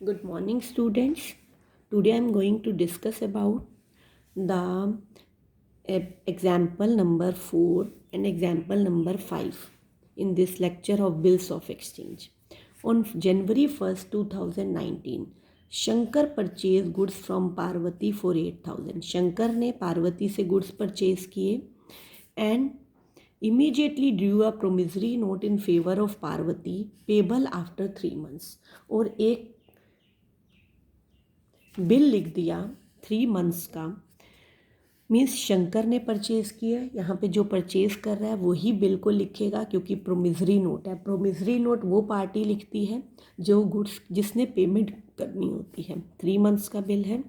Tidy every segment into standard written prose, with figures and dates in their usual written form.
Good morning, students. Today I am going to discuss about the example number 4 and example number 5 in this lecture of bills of exchange. On January 1st, 2019, Shankar purchase goods from Parvati for 8,000. Shankar ने पार्वती से goods purchase किए and immediately drew a promissory note in favor of Parvati payable after 3 months. और एक bill लिख दिया 3 months का. Means Shankar ने purchase किया. यहाँ पे जो परचेज़ कर रहा है वही बिल को लिखेगा क्योंकि प्रोमिसरी नोट है. प्रोमिसरी नोट वो पार्टी लिखती है जो गुड्स जिसने पेमेंट करनी होती है. 3 मंथ्स का बिल है.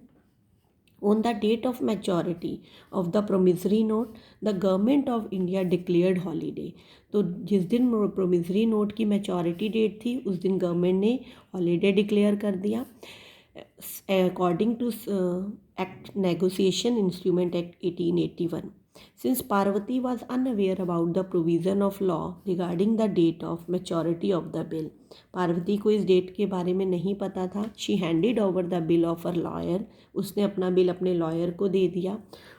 On the date of maturity of the promissory note the government of India declared holiday. तो जिस दिन प्रोमिसरी नोट की मैच्योरिटी डेट थी उस दिन गवर्नमेंट ने हॉलीडे डिक्लेयर कर दिया. According to Act Negotiation Instrument Act 1881. Since Parvati was unaware about the provision of law regarding the date of maturity of the bill, Parvati को इस डेट के बारे में नहीं पता था. She handed over the bill of her lawyer. उसने अपना बिल अपने लॉयर को दे दिया.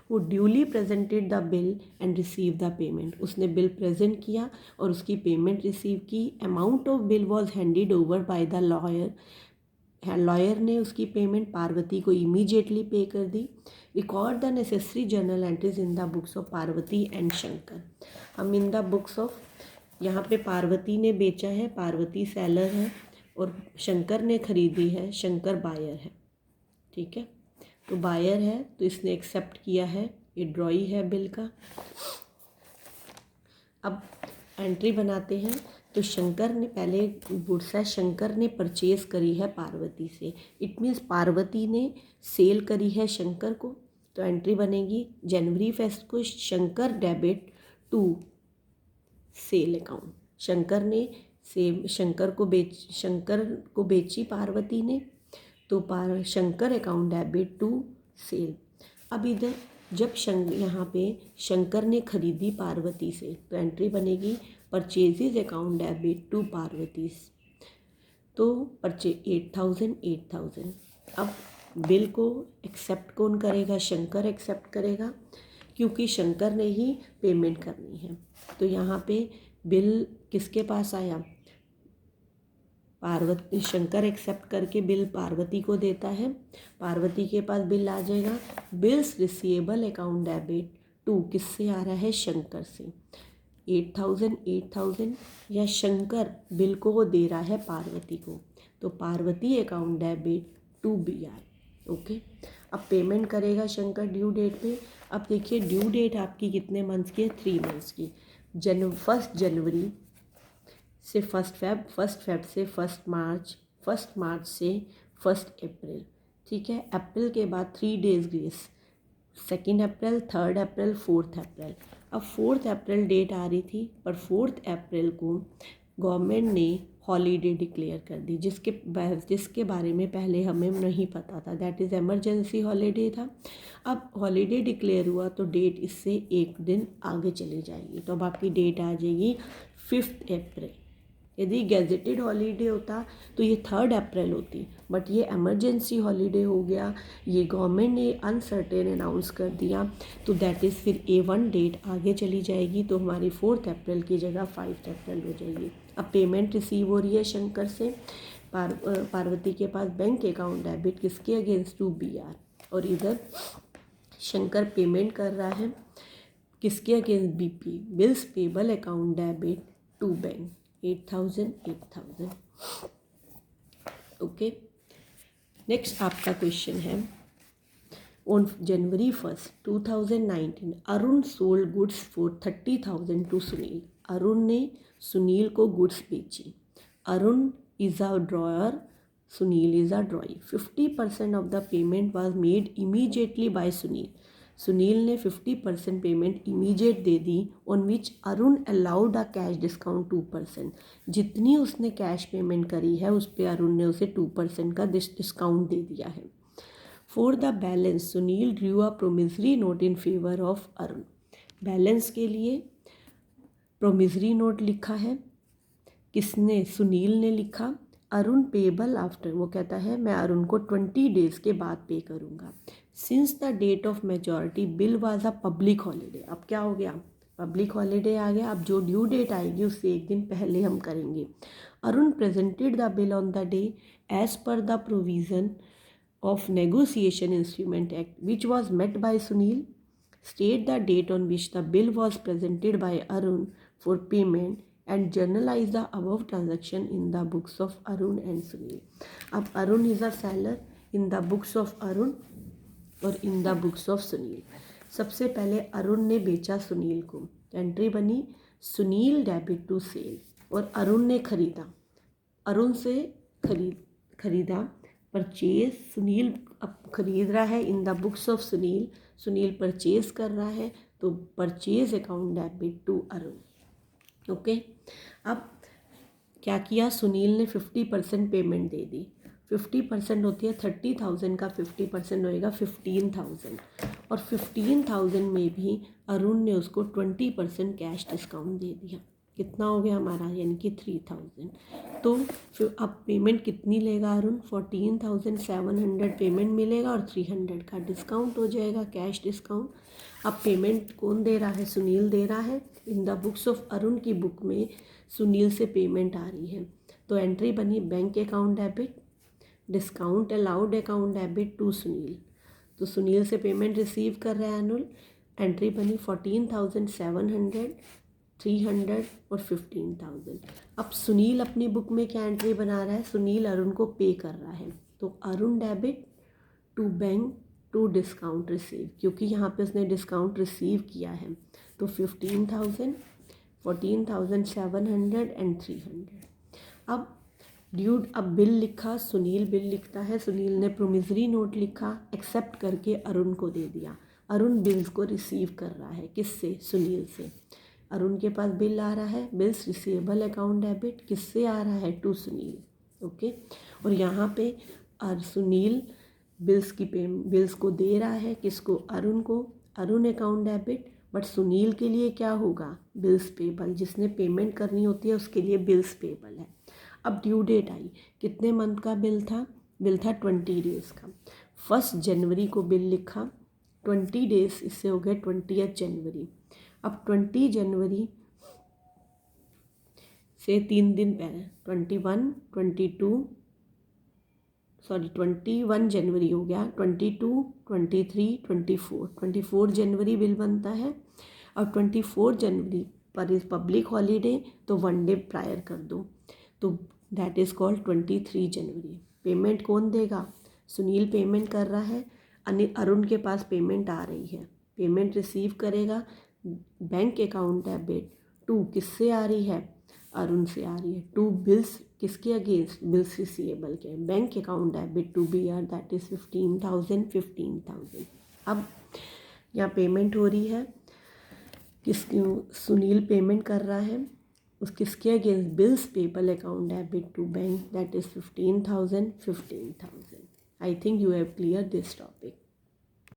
Who duly presented the bill and received the payment. उसने बिल प्रेजेंट किया और उसकी पेमेंट रिसीव की. Amount of bill was handed over by the lawyer. Lawyer ने उसकी पेमेंट पार्वती को इमीडिएटली पे कर दी. Record the necessary journal entries in the books of Parvati and Shankar. हम इन द बुक्स ऑफ, यहाँ पे पार्वती ने बेचा है, पार्वती सेलर है और शंकर ने खरीदी है, शंकर बायर है. ठीक है, तो बायर है तो इसने एक्सेप्ट किया है. ये ड्रॉई है बिल का. अब एंट्री बनाते हैं. तो शंकर ने पहले गुड्स है, शंकर ने परचेज़ करी है पार्वती से. इट मीन्स पार्वती ने सेल करी है शंकर को. तो एंट्री बनेगी जनवरी फर्स्ट को Shankar debit to sale account. Shankar ने शंकर को बेची पार्वती ने, तो Shankar account debit to sale. अब इधर जब यहाँ पे शंकर ने खरीदी पार्वती से तो एंट्री बनेगी purchases account debit to Parvati. तो 8,000. अब बिल को एक्सेप्ट कौन करेगा? शंकर एक्सेप्ट करेगा क्योंकि शंकर ने ही पेमेंट करनी है. तो यहाँ पे बिल किसके पास आया? पार्वती. शंकर एक्सेप्ट करके बिल पार्वती को देता है. पार्वती के पास बिल आ जाएगा. Bills receivable account debit to किससे आ रहा है? शंकर से. 8,000 या शंकर बिल को वो दे रहा है पार्वती को. तो Parvati account debit to BR. Okay. अब पेमेंट करेगा शंकर ड्यू डेट पे. अब देखिए ड्यू डेट आपकी कितने मंथ्स की है? 3 मंथ्स की. 1 जनवरी से 1 फेब से 1 मार्च, 1 मार्च से 1 अप्रैल. ठीक है. अप्रैल के बाद 3 डेज ग्रेस. 2 अप्रैल, 3 अप्रैल, 4 अप्रैल. अब 4 अप्रैल डेट आ रही थी पर 4 अप्रैल को गवर्नमेंट ने हॉलीडे डिक्लेयर कर दी जिसके बारे में पहले हमें नहीं पता था. दैट इज़ एमरजेंसी हॉलीडे था. अब हॉलीडे डिक्लेयर हुआ तो डेट इससे 1 दिन आगे चली जाएगी. तो अब आपकी डेट आ जाएगी 5 अप्रैल. यदि गैजेटेड हॉलीडे होता तो ये 3 अप्रैल होती, बट ये एमरजेंसी हॉलीडे हो गया. ये गवर्नमेंट ने अनसर्टेन अनाउंस कर दिया तो दैट इज़ फिर A1 डेट आगे चली जाएगी. तो हमारी 4 अप्रैल की जगह 5 अप्रैल हो जाएगी. अब पेमेंट रिसीव हो रही है शंकर से. पार्वती के पास बैंक अकाउंट डेबिट किसके अगेंस्ट? To BR. और इधर शंकर पेमेंट कर रहा है किसके against? BP. Bills payable account debit to bank. 8,000. Okay. Next आपका क्वेश्चन है. On January 1st, 2019 Arun sold goods for 30,000 to Sunil. Arun ने सुनील को गुड्स बेची. Arun is a drawer, Sunil is a drawee. 50% of the payment was made immediately by Sunil. Sunil ने 50% payment immediate they the. On which Arun allowed a cash discount 2%. जितनी उसने cash payment करी है उस पर अरुण ने उसे 2% का डिस्काउंट दे दिया है. For the balance Sunil drew a promissory note in favour of Arun. Balance के लिए प्रोमिसरी नोट लिखा है. किसने? सुनील ने लिखा अरुण पेबल आफ्टर, वो कहता है मैं अरुण को 20 डेज़ के बाद पे करूँगा। Since the date of majority bill was a public holiday, अब क्या हो गया, पब्लिक हॉलीडे आ गया, अब जो ड्यू डेट आएगी उससे एक दिन पहले हम करेंगे। Arun presented the bill on the day as per the provision of Negotiation Instrument Act, which was met by Sunil. State the date on which the bill was presented by Arun for payment and journalize the above transaction in the books of Arun and Sunil. अब Arun is a seller in the books of Arun और in the books of Sunil. सबसे पहले अरुण ने बेचा सुनील को, entry बनी Sunil debit to cell, और अरुण ने खरीदा, अरुण से खरीदा परचेज, सुनील अब खरीद रहा है in the books of Sunil, Sunil purchase कर रहा है तो purchase account debit to Arun. Okay, अब क्या किया, सुनील ने 50% पेमेंट दे दी, 50% होती है 30,000 का 50% होएगा 15,000, और 15,000 में भी अरुण ने उसको 20% कैश डिस्काउंट दे दिया, कितना हो गया हमारा, यानी कि 3,000। तो फिर अब पेमेंट कितनी लेगा अरुण, 14,700 पेमेंट मिलेगा और 300 का डिस्काउंट हो जाएगा, कैश डिस्काउंट। अब पेमेंट कौन दे रहा है, सुनील दे रहा है, in the books of Arun की बुक में सुनील से पेमेंट आ रही है, तो एंट्री बनी bank account debit, discount allowed account debit to Sunil, तो सुनील से पेमेंट रिसीव कर रहा है अनुल, एंट्री बनी 14,700, 300 और 15,000। अब सुनील अपनी बुक में क्या एंट्री बना रहा है, सुनील अरुण को पे कर रहा है, तो Arun debit to bank to discount receive, क्योंकि यहाँ पे उसने डिस्काउंट रिसीव किया है, तो 15,000, 14,700 एंड 300। अब बिल लिखा, सुनील बिल लिखता है, सुनील ने प्रोमिसरी नोट लिखा, एक्सेप्ट करके अरुण को दे दिया, अरुण बिल्स को रिसीव कर रहा है, किससे, सुनील से, अरुण के पास बिल आ रहा है, बिल्स रिसीवेबल अकाउंट डेबिट किससे आ रहा है, टू सुनील। ओके, और यहाँ पे सुनील बिल्स को दे रहा है, किसको, अरुण को, Arun account debit, but Sunil के लिए क्या होगा, बिल्स पेबल, जिसने पेमेंट करनी होती है उसके लिए बिल्स पेबल है। अब ड्यू डेट आई, कितने मंथ का बिल था 20 डेज़ का, 1 जनवरी को बिल लिखा, 20 डेज़ इससे हो गए 20 जनवरी। अब 20 जनवरी से 3 दिन पहले 21 जनवरी हो गया, 22, 23, 24 जनवरी बिल बनता है, और 24 जनवरी पर इस पब्लिक हॉलीडे, तो 1 डे प्रायर कर दो, तो that is called 23 January. Payment कौन देगा, सुनील पेमेंट कर रहा है, अरुण के पास पेमेंट आ रही है, पेमेंट रिसीव करेगा, बैंक अकाउंट डेबिट टू किससे आ रही है, अरुण से आ रही है, टू बिल्स किसके अगेंस्ट, बिल्स रिसीवेबल के, bank account debit to B R, that is 15,000। अब यहाँ पेमेंट हो रही है, सुनील पेमेंट कर रहा है उस किसके against, bills payable account debit to bank, that is 15,000। I think you have clear this topic.